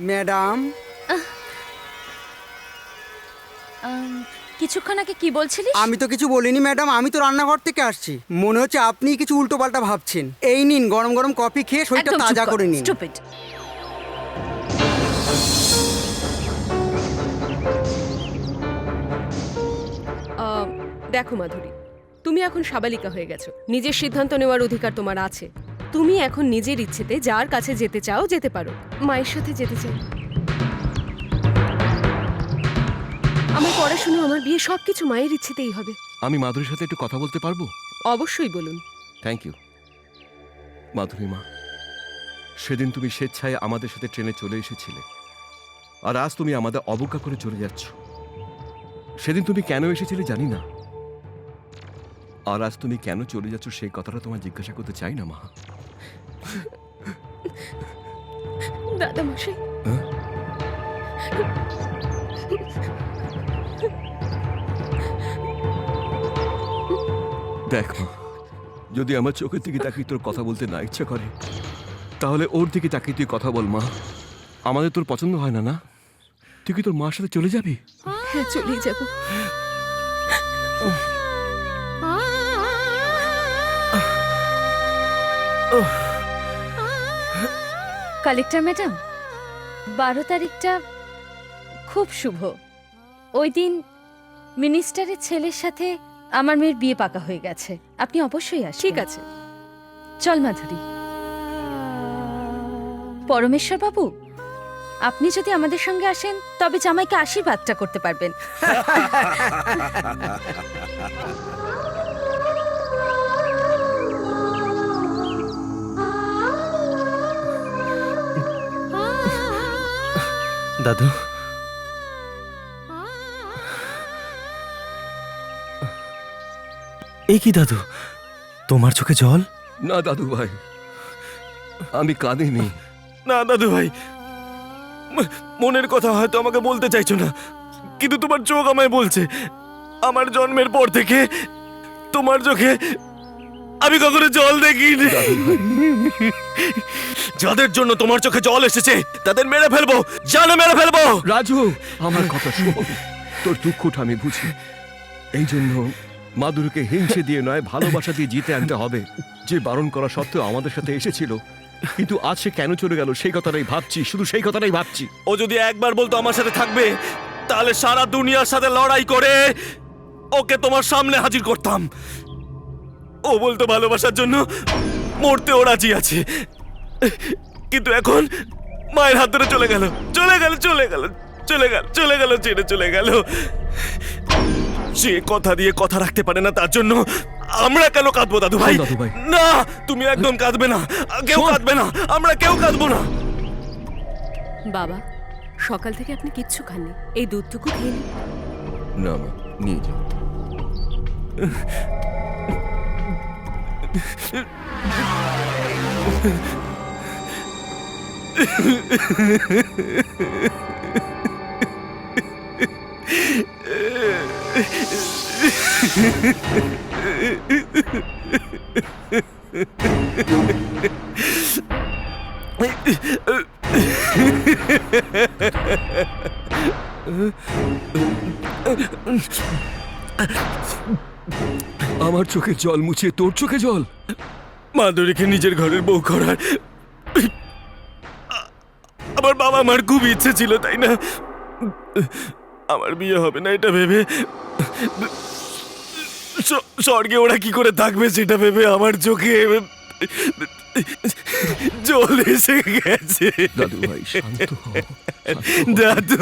Madam, কিছুক্ষণ আগে কি বলছিলিস? আমি তো কিছু বলিনি ম্যাডাম, আমি তো রান্নাঘর থেকে আসছি। মনে হচ্ছে আপনি কিছু উল্টোপাল্টা ভাবছেন। এই নিন গরম গরম কফি খেয়ে শরীরটা একদম চুপ তাজা কর, করে নিন। stupid। দেখো মাধুরী, তুমি এখন সাবালিকা হয়ে গেছো, নিজের সিদ্ধান্ত নেওয়ার অধিকার তোমার আছে। তুমি এখন নিজের ইচ্ছেতে যার কাছে যেতে চাও যেতে পারো। মায়ের সাথে যেতে চাই। আমার পড়াশোনা, আমার বিয়ে সবকিছু মায়ের ইচ্ছেতেই হবে। আমি মাধুরীর সাথে একটু কথা বলতে পারবো? অবশ্যই বলুন। থ্যাংক ইউ মাধুরী মা। সেদিন তুমি স্বেচ্ছায় আমাদের সাথে ট্রেনে চলে এসেছিলে, আর আজ তুমি আমাদের অবজ্ঞা করে চলে যাচ্ছ। সেদিন তুমি কেন এসেছিলে জানি না, আর আজ তুমি কেন চলে যাচ্ছ সেই কথাটা তোমায় জিজ্ঞাসা করতে চাই না মা। দাদা মশাই, হ্যাঁ? দেখ মা, যদি আমার চোখের দিকে তাকিয়ে তোর কথা বলতে না ইচ্ছা করে, তাহলে ওর দিকে তাকিয়ে তুই কথা বল মা। আমাদের তোর পছন্দ হয় না না? তুই কি তোর মার সাথে চলে যাবি? হ্যাঁ, চলেই যাবো। কালেক্টর ম্যাডাম, 12 তারিখটা খুব শুভ। ওই দিন মিনিস্টারের ছেলের সাথে আমার মেয়ের বিয়ে পাকা হয়ে গেছে। আপনি অবশ্যই আসবেন। ঠিক আছে। চল মাধুরী। পরমেশ্বর বাবু, আপনি যদি আমাদের সঙ্গে আসেন তবে জামাইকে আশীর্বাদটা করতে পারবেন। দাদু, এ কি দাদু, তোমার চোখে জল? না দাদু ভাই, আমি কাঁদিনি। না দাদু ভাই, মনের কথা হয়তো আমাকে বলতে চাইছো না, কিন্তু তোমার চোখ আমায় বলছে। আমার জন্মের পর থেকে তোমার চোখে আমি কখনো জল দেখিনি। যাদের জন্য তোমার চোখে জল এসেছে তাদের মেরে ফেলবো, জানে মেরে ফেলবো। রাজু, আমার কথা শোন। তোর দুঃখটা আমি বুঝি। এই জন্য মাধুরীকে হিংসে দিয়ে নয়, ভালোবাসা দিয়ে জিতে আনতে হবে। যে বারণ করা সত্ত্বেও আমাদের সাথে এসেছিল, কিন্তু আজ সে কেন চলে গেল সেই কথাটাই ভাবছি, শুধু সেই কথাটাই ভাবছি। ও যদি একবার বলতো আমার সাথে থাকবে, তাহলে সারা দুনিয়ার সাথে লড়াই করে ওকে তোমার সামনে হাজির করতাম। ও বলতো ভালোবাসার জন্য মরতে ও রাজি আছে, কিন্তু এখন মায়ের হাত ধরে চলে গেল, চলে গেল, চলে গেল, চলে গেল, চলে গেল, ছেড়ে চলে গেল। সে কথা দিয়ে কথা রাখতে পারে না, তার জন্য আমরা কেন কাঁদবো দাদু ভাই? দাদু ভাই, না, তুমি একদম কাঁদবে না, কেউ কাঁদবে না, আমরা কেউ কাঁদবো না। বাবা, সকাল থেকে আপনি কিচ্ছু খাননি, এই দুধটুকু খেয়ে নিন। না মা, নিয়ে যাও। আমার চোখে জল মুছিয়ে তোর চোখে জল? মাধুরীকে নিজের ঘরের বউ করার আমার বাবা মার খুব ইচ্ছে ছিল, তাই না? আমার বিয়ে হবে না এটা ভেবে, স্বর্গে ওরা কি করে থাকবে সেটা ভেবে আমার চোখে জল এসে গেছে। দাদু ভাই, শান্ত হও। দাদু,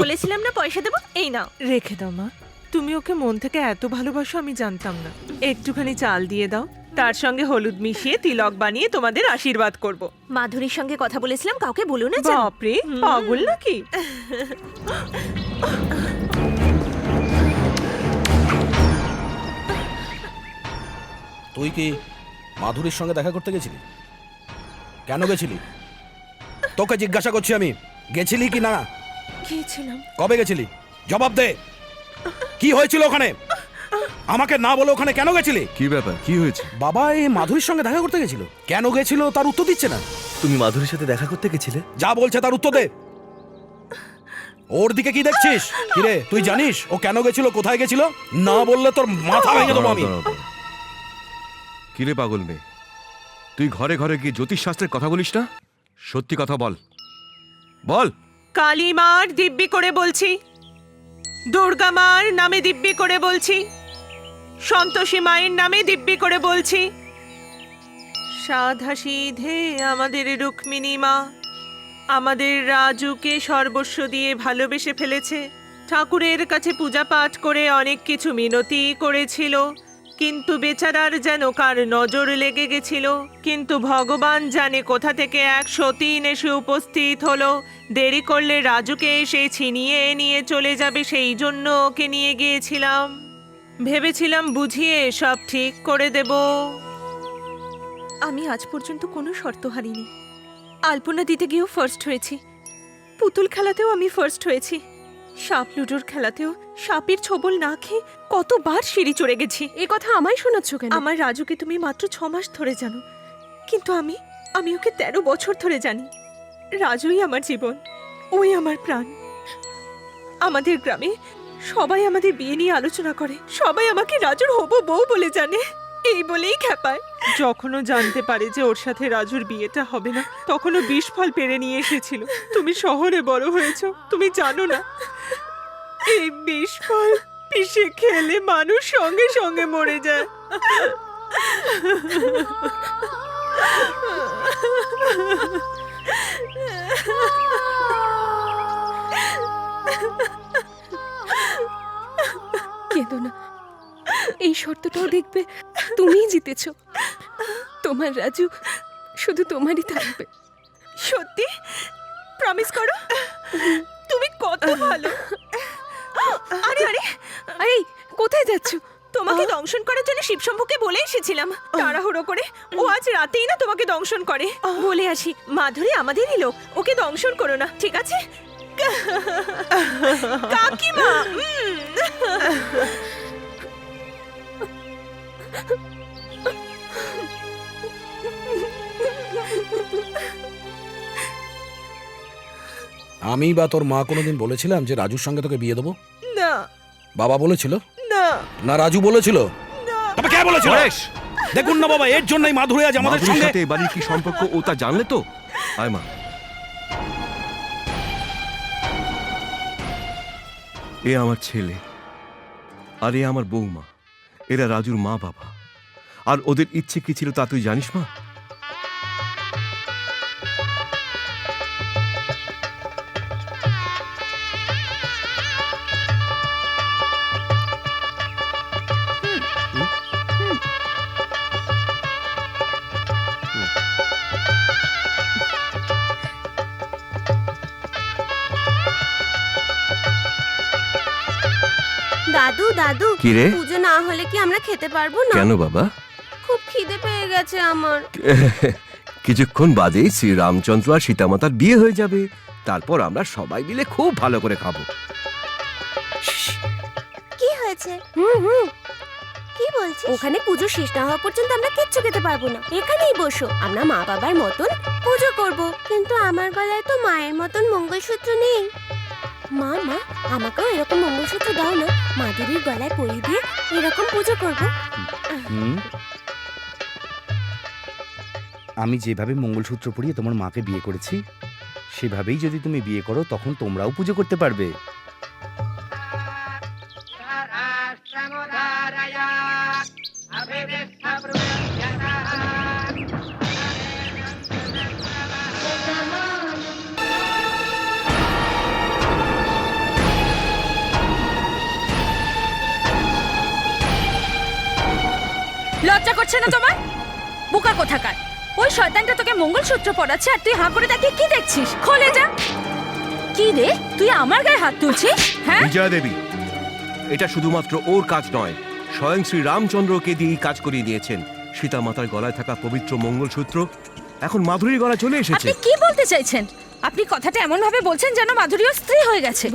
বলেছিলাম না পয়সা দেবো, এই নাও রেখে দাও মা। তুমি ওকে মন থেকে এত ভালোবাসো আমি জানতাম না। একটুখানি চাল দিয়ে দাও, তার সঙ্গে হলুদ মিশিয়ে তিলক বানিয়ে তোমাদের আশীর্বাদ করব। মাধুরীর সঙ্গে কথা বলেছিলাম, কাউকে বলো না। বাপরে, পাগল নাকি? তুই কি মাধুরীর সঙ্গে দেখা করতে গেছিলি? কেন গেছিলি? তোকে জিজ্ঞাসা করছি আমি, গেছিলি কি না? গিয়েছিলাম। কবে গেছিলি? জবাব দে, কি হয়েছিল ওখানে? আমাকে না বলে ওখানে কেন গেছিলি? কি ব্যাপার, কি হয়েছে? বাবা এই মাধুরীর সঙ্গে দেখা করতে গেছিল, কেন গেছিল তার উত্তর দিচ্ছে না। তুমি মাধুরীর সাথে দেখা করতে গেছিলে? যা বলছে তার উত্তর দে। ওর দিকে কি দেখছিস? কিরে তুই জানিস ও কেন গেছিল, কোথায় গেছিল? না বললে তোর মাথা ভেঙে দেবো আমি। কিরে পাগল মেয়ে, তুই ঘরে ঘরে গিয়ে জ্যোতিষশাস্ত্রের কথা বলিস না? সত্যি কথা বল, বল। কালী মার দিব্যি করে বলছি, দুর্গা মার নামে দিব্যি করে বলছি, সন্তোষী মায়ের নামে দিব্যি করে বলছি, সাধা সিধে আমাদের রুক্মিণী মা আমাদের রাজুকে সর্বস্ব দিয়ে ভালোবেসে ফেলেছে। ঠাকুরের কাছে পূজা পাঠ করে অনেক কিছু মিনতি করেছিল, কিন্তু বেচারার যেন কার নজর লেগে গেছিল। কিন্তু ভগবান জানে কোথা থেকে এক সতীন এসে উপস্থিত হলো। দেরি করলে রাজুকে এসে ছিনিয়ে নিয়ে চলে যাবে, সেই জন্য ওকে নিয়ে গিয়েছিলাম। ভেবেছিলাম বুঝিয়ে সব ঠিক করে দেব। আমি আজ পর্যন্ত কোনো শর্ত হারিনি। আলপনা দিতে গিয়েও ফার্স্ট হয়েছি, পুতুল খেলাতেও আমি ফার্স্ট হয়েছি, সাপ লুডোর খেলাতেও সাপের ছোবল না খেয়ে কতবার সিঁড়ি চড়ে গেছি। এ কথা আমায় শোনাচ্ছ কেন? আমার রাজুকে তুমি মাত্র 6 মাস ধরে জানো, কিন্তু আমি ওকে 13 বছর ধরে জানি। রাজুই আমার জীবন, ওই আমার প্রাণ। আমাদের গ্রামে সবাই আমাদের বিয়ে নিয়ে আলোচনা করে, সবাই আমাকে রাজুর হবু বউ বলে জানে, এই বলেই খেপায়। যখনও জানতে পারে যে ওর সাথে রাজুর বিয়েটা হবে না, তখনও বিষ ফল পেরে নিয়ে এসেছিল। তুমি শহরে বড় হয়েছো, তুমি জানো না এই বিষ ফল পিষে খেলে মানুষ সঙ্গে সঙ্গে মরে যায়। কেঁদো না, এই শর্তটাও দেখবে তুমিই জিতেছো। তোমার রাজু শুধু তোমারই থাকবে। সত্যি প্রমিস করো, তুমি কত ভালো। আরে আরে এই কোথায় যাচ্ছ? তোমাকে দংশন করার জন্য শিবশম্ভুকে বলে এসেছিলাম তাড়াহুড়ো করে। ও আজ রাতেই না তোমাকে দংশন করে। বলে আসি, মাধুরী আমাদেরই লোক, ওকে দংশন করো না, ঠিক আছে? কাকিমা আমি বা তোর মা কোনোদিন বলেছিলাম যে রাজুর সঙ্গে তোকে বিয়ে দেবো? না বাবা বলেছিল? না না রাজু বলেছিল? তবে কে বলেছিল? পরেশ, দেখুন না বাবা, এর জন্যই মাধুরী আজ আমাদের মাধুরীর সঙ্গে। সাথে এ বাড়ির কি সম্পর্ক ও তা জানলে তো? আয় মা। এ আমার ছেলে আর এ আমার বৌমা, এরা রাজুর মা বাবা। আর ওদের ইচ্ছে কি ছিল তা তুই জানিস মা? দাদু দাদু, কি রে? পুজো না হলে কি আমরা খেতে পারবো না? কেন বাবা? খুব খিদে পেয়ে গেছে আমার। কিছুক্ষণ বাদেই শ্রী রামচন্দ্র আর সীতামাতার বিয়ে হয়ে যাবে, তারপর আমরা সবাই মিলে খুব ভালো করে খাবো। কি হয়েছে? কি বলছিস? ওখানে পুজো শেষ না হওয়া পর্যন্ত আমরা কিচ্ছু খেতে পারবো না। এখানেই বসো, আমরা মা বাবার মতন পুজো করব। কিন্তু আমার গলায় তো মায়ের মতন মঙ্গলসূত্র নেই। মা মা আমাকেও এরকম মঙ্গলসূত্র দাও না, মাধুরীর গলায় পরিয়ে দিয়ে এরকম পুজো করব। আমি যেভাবে মঙ্গলসূত্র পরিয়ে তোমার মাকে বিয়ে করেছি, সেভাবেই যদি তুমি বিয়ে করো তখন তোমরাও পুজো করতে পারবে। লজ্জা করছে না তোমার? বোকা কোথাকার! ওই শয়তানটা তোকে মঙ্গলসূত্র পরাচ্ছে আর তুই হাঁ করে তাকে কি দেখছিস? খোলে যা! কি রে, তুই আমার গায়ে হাত তুলছিস? হ্যাঁ, বিজয়া দেবী, এটা শুধুমাত্র ওর কাজ নয়, স্বয়ং শ্রী রামচন্দ্রকে দিয়েই কাজ করিয়ে দিয়েছেন। সীতা মাতার গলায় থাকা পবিত্র মঙ্গলসূত্র এখন মাধুরীর গলায় চলে এসেছে। আপনি কি বলতে চাইছেন? আপনি কথাটা এমন ভাবে বলছেন যেন মাধুরীও স্ত্রী হয়ে গেছে।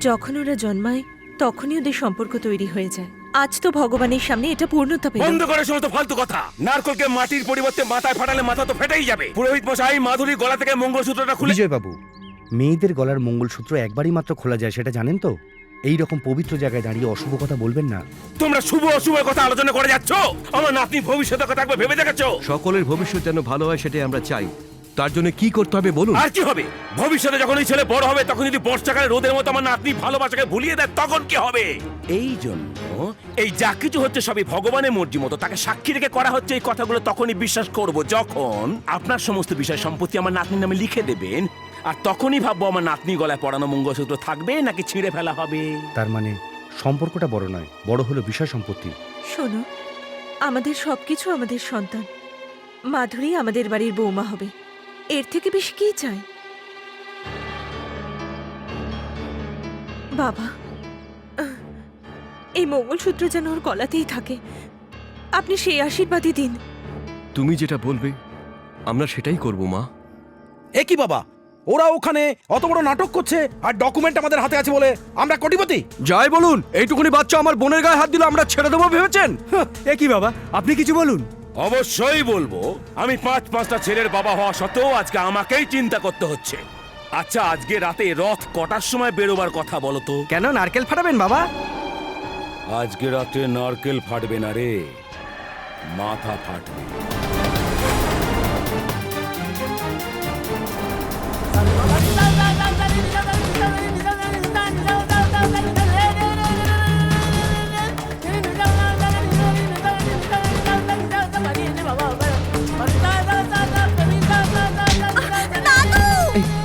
যখন ওরা জন্মায় তখনই ওদের সম্পর্ক তৈরি হয়ে যায়। আজ তো ভগবানের সামনে এটা পূর্ণতা পেল। বন্ধ করে সমস্ত ফালতু কথা। নারকলকে মাটির পরিবর্তে মাথায় ফাটালে মাথা তো ফেটেই যাবে। পুরোহিত মশাই, মাধুরীর গলা থেকে মঙ্গলসূত্রটা খুলে। বিজয়বাবু, মেয়েদের গলার মঙ্গলসূত্র একবারই মাত্র খোলা যায়, সেটা জানেন তো? এই রকম পবিত্র জায়গায় দাঁড়িয়ে অশুভ কথা বলবেন না। তোমরা শুভ অশুভের কথা আলোচনা করে যাচ্ছ। আমার নাতনি ভবিষ্যতের কথা একবার ভেবে দেখেছো? সকলের ভবিষ্যৎ যেন ভালো হয় সেটাই আমরা চাই। তার জন্য কি করতে হবে বলুন। আর কি হবে? ভবিষ্যতে যখন এই ছেলে বড় হবে তখন যদি বর্ষাকালে রোদের মতো আমার নাতনি ভালোবাসাকে ভুলিয়ে দেয় তখন কি হবে? এই জন্য এই যা কিছু হচ্ছে সবই ভগবানের মর্জি মতো, তাকে সাক্ষী রেখে করা হচ্ছে। এই কথাগুলো তখনই বিশ্বাস করব যখন আপনার সমস্ত বিষয় সম্পত্তি আমার নাতনির নামে লিখে দেবেন, আর তখনই ভাববো আমার নাতনি গলায় পরানো মঙ্গলসূত্র থাকবে নাকি ছিঁড়ে ফেলা হবে। তার মানে সম্পর্কটা বড় নয়, বড় হলো বিষয় সম্পত্তি। শোনো, আমাদের সবকিছু আমাদের সন্তান। মাধুরী আমাদের বাড়ির বৌমা হবে, এর থেকে বেশি কি চাই? বাবা, এই মঙ্গলসূত্র যেন ওর গলাতেই থাকে, আপনি সেই আশীর্বাদই দিন। তুমি যেটা বলবে আমরা সেটাই করব মা। এ কি বাবা, ওরা ওখানে অত বড় নাটক করছে আর ডকুমেন্ট আমাদের হাতে আছে বলে আমরা কোটিপতি? যাই বলুন, এইটুকুনি বাচ্চা আমার বোনের গায়ে হাত দিল, আমরা ছেড়ে দেবো ভেবেছেন? এ কি বাবা, আপনি কিছু বলুন। অবশ্যই বলবো। আমি 5-5টা ছেলের বাবা হওয়া সত্ত্বেও আজকে আমাকেই চিন্তা করতে হচ্ছে। আচ্ছা, আজকে রাতে রথ কটার সময় বেরোবার কথা বলো তো? কেন নারকেল ফাটাবেন বাবা? আজকে রাতে নারকেল ফাটবে না রে, মাথা ফাটবে।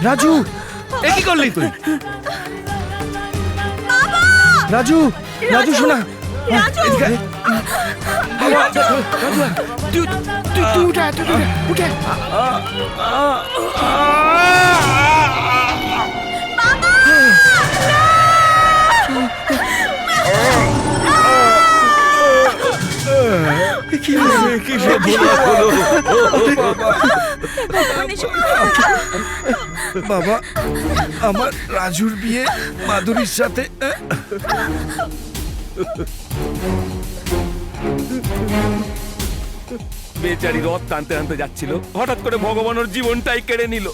রাজু, এ কি করলি তুই? রাজু, রাজু শোনা, এদিকে আয়। বাবা, রাজু, তুই উঠে আয়, তুই উঠে আয়। কি হয়েছে? কি সব হলো? বাবা, আমার রাজুর বিয়ে মাধুরীর সাথে। বেচারি রথ টানতে টানতে যাচ্ছিল, হঠাৎ করে ভগবান ওর জীবনটাই কেড়ে নিল।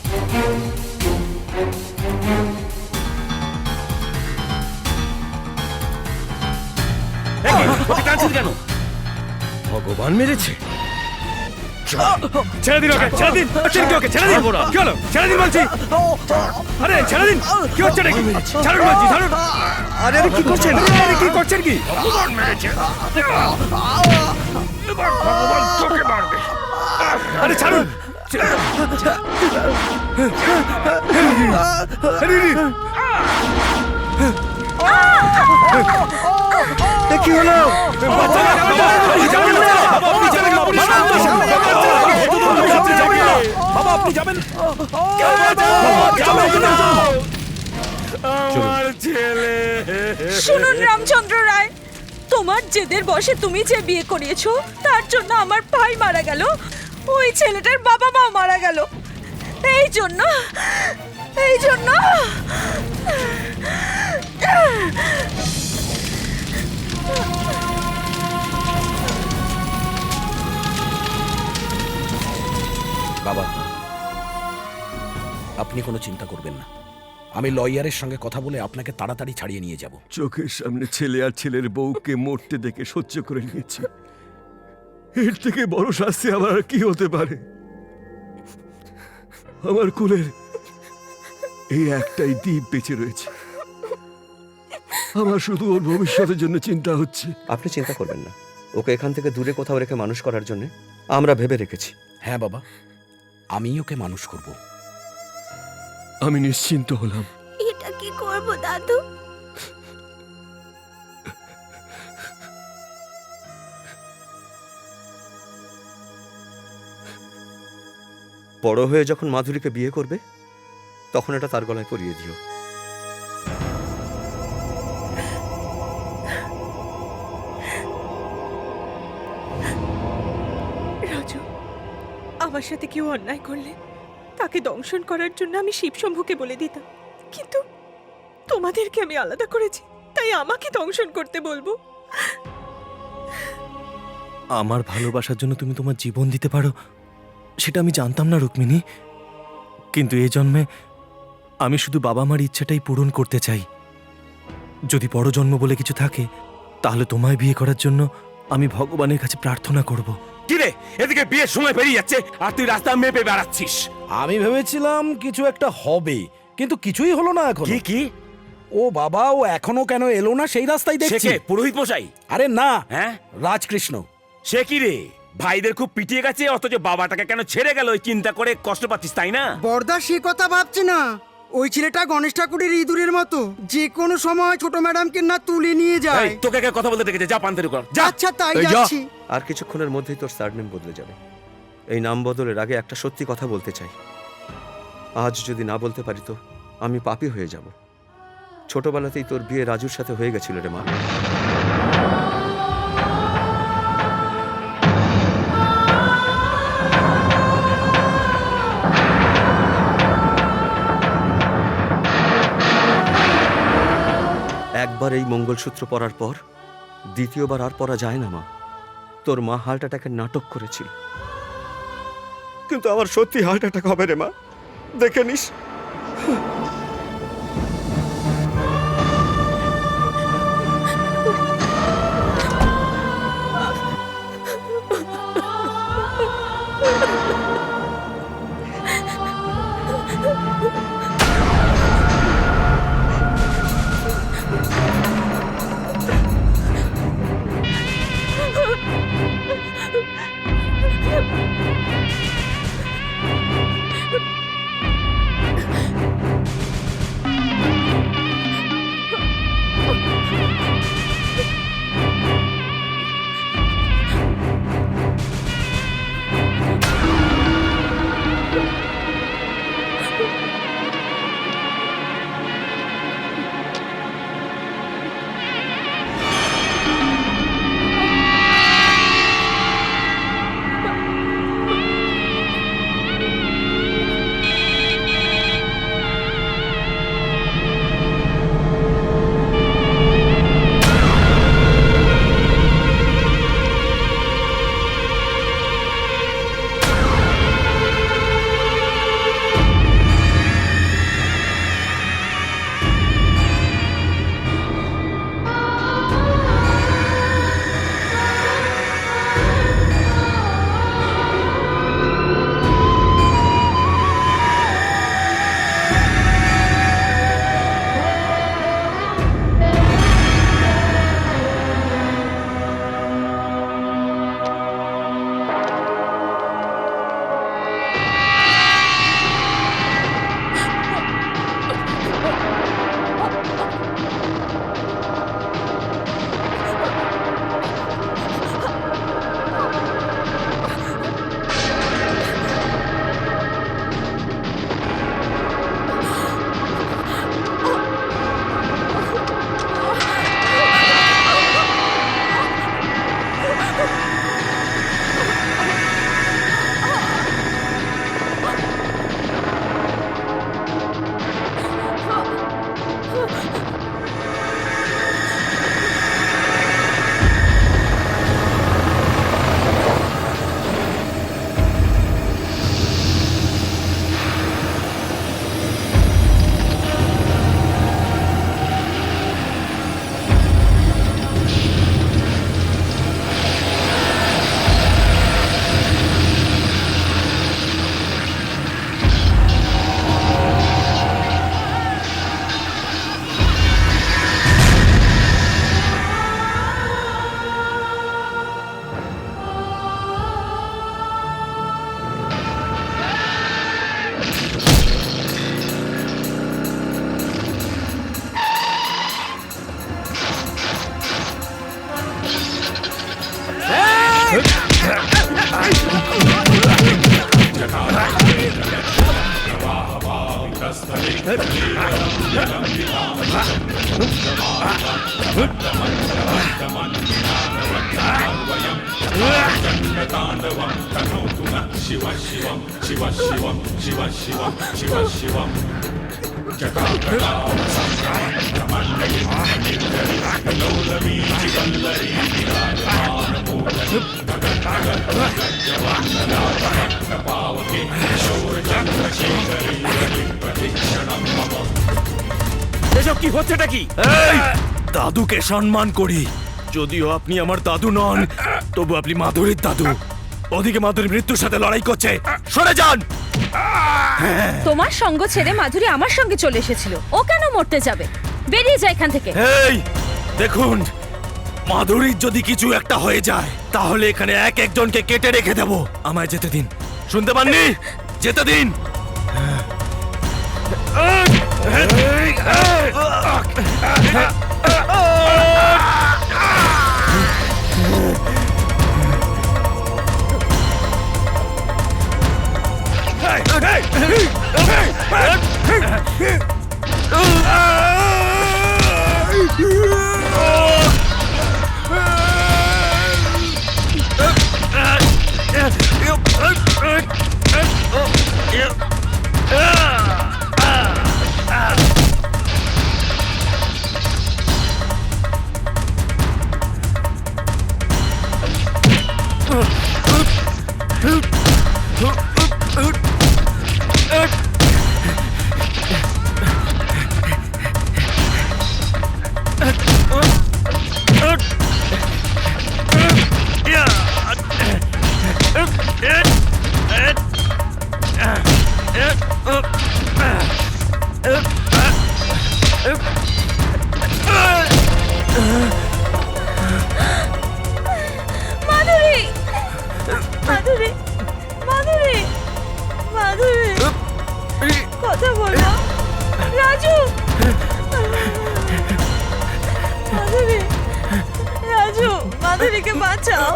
টানছিল কেন? ভগবান মেরেছে। ছেড়ে দিন ওকে, ছেড়ে দিন, ওকে ছেড়ে দিন। কি হলো? ছেড়ে দিন বলছি। আরে ছেড়ে দিন, কি হচ্ছে নাকি? ছাড়ুন বলছি, ছাড়ুন। আরে আরে কি করছেন? আরে কি করছেন কি? ভগবান মেরেছে। এবার ভগবান তোকে মারবে। আরে ছাড়ুন। কি হলো? বাবা আপনি যাবেন? আমার ছেলে। শুনুন রামচন্দ্র রায়, তোমার জেদের বশে তুমি যে বিয়ে করিয়েছো তার জন্য আমার ভাই মারা গেল, ওই ছেলেটার বাবা মাও মারা গেল। এই জন্য বাবা, আপনি কোনো চিন্তা করবেন না, আমি লয়ারের সঙ্গে কথা বলে আপনাকে তাড়াতাড়ি ছাড়িয়ে নিয়ে যাব। চোখের সামনে ছেলে আর ছেলের বউকে মরতে দেখে সহ্য করে নিয়েছি। এর থেকে বড় শাস্তি আমার আর কি হতে পারে? আমার কুলের এই একটাই দ্বীপ বেঁচে রয়েছে। আমার শুধু ওর ভবিষ্যতের জন্য চিন্তা হচ্ছে। আপনি চিন্তা করবেন না, ওকে এখান থেকে দূরে কোথাও রেখে মানুষ করার জন্য আমরা ভেবে রেখেছি। হ্যাঁ বাবা, আমি ওকে মানুষ করব। আমি নিশ্চিন্ত হলাম। এটা কি করব দাদু? বড় হয়ে যখন মাধুরীকে বিয়ে করবে তখন এটা তার গলায় পরিয়ে দিও। রাজু, আমার সাথে কেউ অন্যায় করলে তাকে দংশন করার জন্য আমি শিবশম্ভুকে বলে দিতাম, কিন্তু তোমাদেরকে আমি আলাদা করেছি, তাই আমাকে দংশন করতে বলবো? আমার ভালোবাসার জন্য তুমি তোমার জীবন দিতে পারো সেটা আমি জানতাম না রুক্মিণী, কিন্তু এ জন্মে আমি শুধু বাবা মার ইচ্ছাটাই পূরণ করতে চাই। যদি বড় জন্ম বলে কিছু থাকে তাহলে তোমায় বিয়ে করার জন্য আমি ভগবানের কাছে প্রার্থনা করব। কিরে, এদিকে বিয়ের সময় পেরিয়ে যাচ্ছে আর তুই রাস্তা মেপে বেড়াচ্ছিস। আমি ভেবেছিলাম কিছু একটা হবে, কিন্তু কিছুই হলো না এখন। কি? ও বাবা, ও এখনো কেন এলো না সেই রাস্তায় সে দেখছি। কে, পুরোহিত মশাই? আরে না, হ্যাঁ, রাজকৃষ্ণ। সে কি রে? ভাইদের খুব পিটিয়ে গেছে, অথচ বাবাটাকে কেন ছেড়ে গেল ওই চিন্তা করে কষ্ট পাচ্ছিস, তাই না? বর্দা সে কথা ভাবছে না। ওই ছেলেটা গণেশ ঠাকুরের ইঁদুরের মতো, যে কোনো সময় ছোট ম্যাডামকে না তুলে নিয়ে যায়। এই, তোকে কে কথা বলতে ডেকেছে? যা পান্তের কর, যা। আচ্ছা, তাই এই যা। যাচ্ছি। আর কিছুক্ষণের মধ্যেই তোর সারনেম বদলে যাবে। এই নাম বদলের আগে একটা সত্যি কথা বলতে চাই। আজ যদি না বলতে পারি তো আমি পাপী হয়ে যাব। ছোটবেলাতেই তোর বিয়ে রাজুর সাথে হয়ে গেছিল রে মা। একবার এই মঙ্গলসূত্র পরার পর দ্বিতীয়বার আর পরা যায় না মা। তোর মা হার্ট অ্যাটাকের নাটক করেছিল, কিন্তু আমার সত্যি হার্ট অ্যাটাক হবে রে মা, দেখে নিস। এসব কি হচ্ছেটা কি? এই দাদুকে সম্মান করি, যদিও আপনি আমার দাদু নন, তবু আপনি মাধুরীর দাদু। ওদিকে মাধুরী মৃত্যুর সাথে লড়াই করছে, সরে যান। তোমার সঙ্গ ছেড়ে মাধুরী আমার সঙ্গে চলে এসেছিল, ও কেন মরতে যাবে? বেরিয়ে যায় এখান থেকে। এই দেখুন, মাধুরীর যদি কিছু একটা হয়ে যায় তাহলে এখানে এক একজনকে কেটে রেখে দেব। আমায় যেতে দিন, শুনতে পাননি? যেতে দিন। মাধুরী, মাধুরী, মাধুরী, মাধুরী, কথা বলো। রাজু, মাধুরী, রাজু, মাধুরীকে বাঁচাও।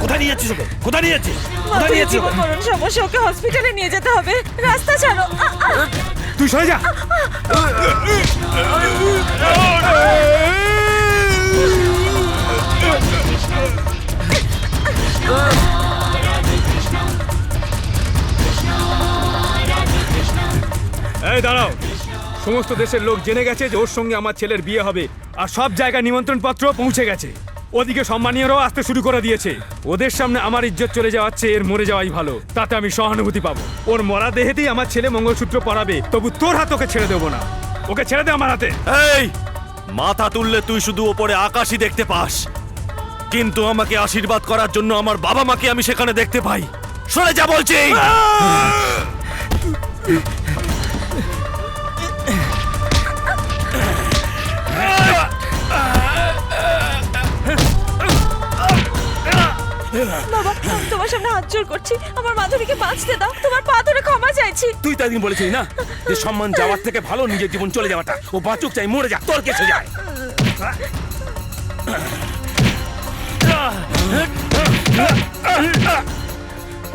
কোথায় নিয়ে যাচ্ছিস ওকে? কোথায় নিয়ে যাচ্ছিস? কোথায় নিয়ে যাচ্ছিস ওকে? মরণ সমস্যা, ওকে হসপিটালে নিয়ে যেতে হবে। রাস্তা ছাড়ো। তুই সরে যা। এই দাঁড়াও, সমস্ত দেশের লোক জেনে গেছে যে ওর সঙ্গে আমার ছেলের বিয়ে হবে, আর সব জায়গায় নিমন্ত্রণ পত্র পৌঁছে গেছে। ওদিকে সম্মানীয়রাও আসতে শুরু করে দিয়েছে। ওদের সামনে আমার ইজ্জত চলে যাওয়াচ্ছে, এর মরে যাওয়াই ভালো, তাতে আমি সহানুভূতি পাবো। ওর মরা দেহেতেই আমার ছেলে মঙ্গলসূত্র পরাবে, তবু তোর হাত ওকে ছেড়ে দেবো না। ওকে ছেড়ে দে আমার হাতে। এই মাথা তুললে তুই শুধু ওপরে আকাশই দেখতে পাস, কিন্তু আমাকে আশীর্বাদ করার জন্য আমার বাবা মাকে আমি সেখানে দেখতে পাই। সরে যা বলছি। বাবা, আমি তোমার সামনে হাত জোড় করছি, আমার মাধুরীকে বাঁচতে দাও। তোমার পা ধরে ক্ষমা চাইছি। তুই তো একদিন বলেছিলি না যে সম্মান যাওয়ার থেকে ভালো নিজের জীবন চলে যাওয়াটা। ও বাঁচুক চাই মরে যাক, তোর কেসে যায়।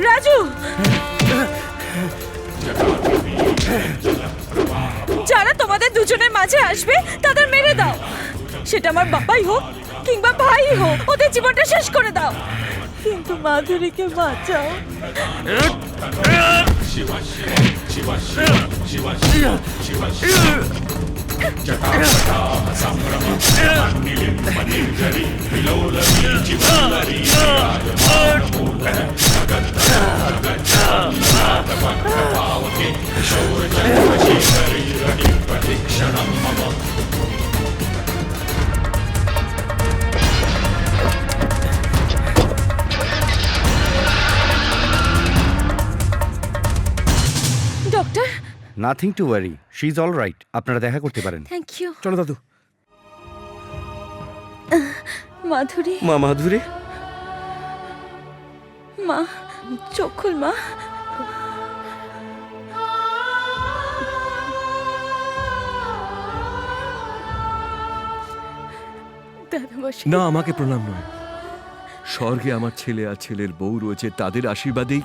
রাজু, যারা তোমাদের দুজনের মাঝে আসবে তাদের মেরে দাও। সেটা আমার বাবাই হোক কিংবা ভাই হোক, ওদের জীবনটা শেষ করে দাও, কিন্তু মাধুরীকে বাঁচাও। Doctor, nothing to worry, she is all right. আপনারা দেখা করতে পারেন। Thank you. চলো দাদু। মাধুরী, মা মাধুরী, মা, চোখ খুল মা। দাদামশাই, না, আমাকে প্রণাম নয়, স্বর্গে আমার ছেলে আর ছেলের বউ রয়েছে, তাদের আশীর্বাদেই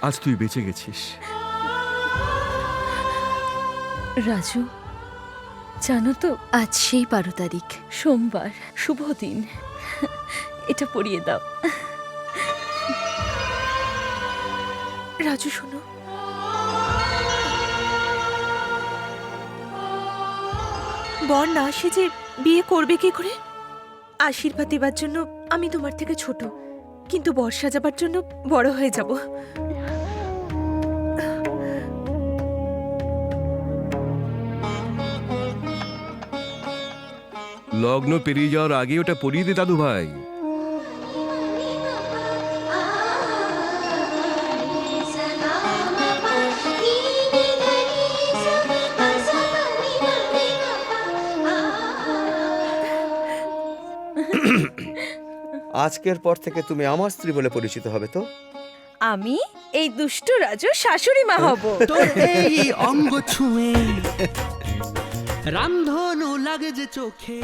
আজ তুই বেঁচে গেছিস। রাজু, জানো তো আজ সেই 12 তারিখ, সোমবার, শুভ দিন। এটা পরিয়ে দাও। রাজু শোনো, বর না সেজে বিয়ে করবে কি করে? আশীর্বাদ দেবার জন্য আমি তোমার থেকে ছোট, কিন্তু বর সাজাবার জন্য বড় হয়ে যাব। লগ্ন পেরিয়ে যাওয়ার আগে ওটা পরিয়ে দে দাদু ভাই। আজকের পর থেকে তুমি আমার স্ত্রী বলে পরিচিত হবে তো? আমি এই দুষ্টু রাজুর শাশুড়ি মা হব। তোর এই অঙ্গ ছুঁয়ে রামধনু লাগে যে চোখে।